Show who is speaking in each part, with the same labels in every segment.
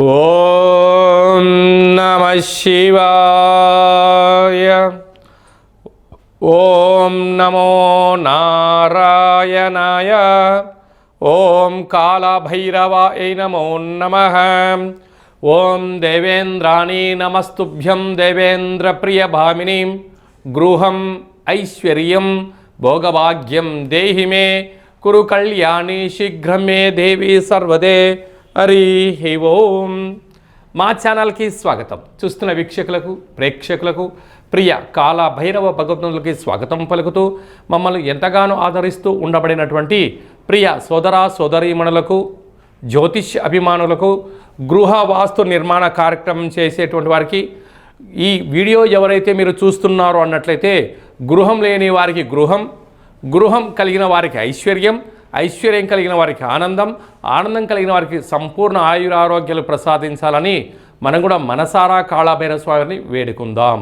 Speaker 1: ఓం నమః శివాయ. ఓం నమో నారాయణాయ. ఓం కాళభైరవాయ నమో నమః. ఓం దేవేంద్రాణి నమస్తుభ్యం దేవేంద్ర ప్రియభామిని. గృహం ఐశ్వర్యం భోగభాగ్యం దేహి మే. కురు కళ్యాణి శీఘ్రం మే దేవి సర్వదే. హరి ఓం. మా ఛానల్కి స్వాగతం. చూస్తున్న వీక్షకులకు ప్రేక్షకులకు ప్రియ కాళభైరవ భగవతులకి స్వాగతం పలుకుతూ మమ్మల్ని ఎంతగానో ఆదరిస్తూ ఉండబడినటువంటి ప్రియ సోదర సోదరీమణులకు, జ్యోతిష్ అభిమానులకు, గృహ వాస్తు నిర్మాణ కార్యక్రమం చేసేటువంటి వారికి ఈ వీడియో ఎవరైతే మీరు చూస్తున్నారో అన్నట్లయితే గృహం లేని వారికి గృహం, గృహం కలిగిన వారికి ఐశ్వర్యం, ఐశ్వర్యం కలిగిన వారికి ఆనందం, ఆనందం కలిగిన వారికి సంపూర్ణ ఆయురారోగ్యాలు ప్రసాదించాలని మనం కూడా మనసారా కాళభైరవ స్వామిని వేడుకుందాం.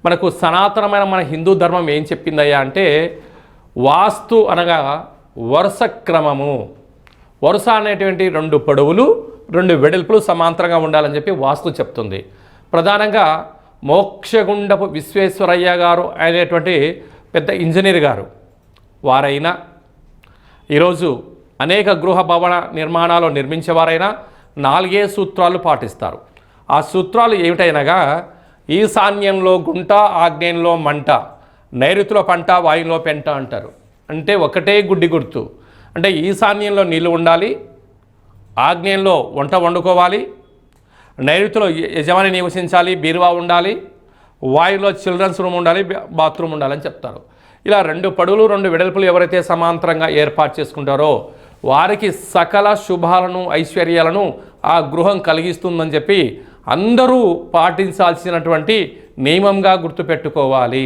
Speaker 1: మనకు సనాతనమైన మన హిందూ ధర్మం ఏం చెప్పిందయ్యా అంటే, వాస్తు అనగా వరుస క్రమము. వరుస అనేటువంటి 2 పొడవులు 2 వెడల్పులు సమాంతరంగా ఉండాలని చెప్పి వాస్తు చెప్తుంది. ప్రధానంగా మోక్షగుండపు విశ్వేశ్వరయ్య గారు అనేటువంటి పెద్ద ఇంజనీర్ గారు వారైనా, ఈరోజు అనేక గృహ భవన నిర్మాణాలు నిర్మించేవారైనా 4 సూత్రాలు పాటిస్తారు. ఆ సూత్రాలు ఏమిటైనగా, ఈశాన్యంలో గుంట, ఆగ్నేయంలో మంట, నైరుతిలో పంట, వాయువులో పెంట అంటారు. అంటే ఒకటే గుడ్డి గుర్తు. అంటే ఈశాన్యంలో నీళ్ళు ఉండాలి, ఆగ్నేయంలో వంట వండుకోవాలి, నైరుతిలో యజమాని నివసించాలి, బీరువా ఉండాలి, వాయువులో చిల్డ్రన్స్ రూమ్ ఉండాలి, బాత్రూమ్ ఉండాలని చెప్తారు. ఇలా 2 పొడవులు 2 వెడల్పులు ఎవరైతే సమాంతరంగా ఏర్పాటు చేసుకుంటారో వారికి సకల శుభాలను ఐశ్వర్యాలను ఆ గృహం కలిగిస్తుందని చెప్పి అందరూ పాటించాల్సినటువంటి నియమంగా గుర్తుపెట్టుకోవాలి.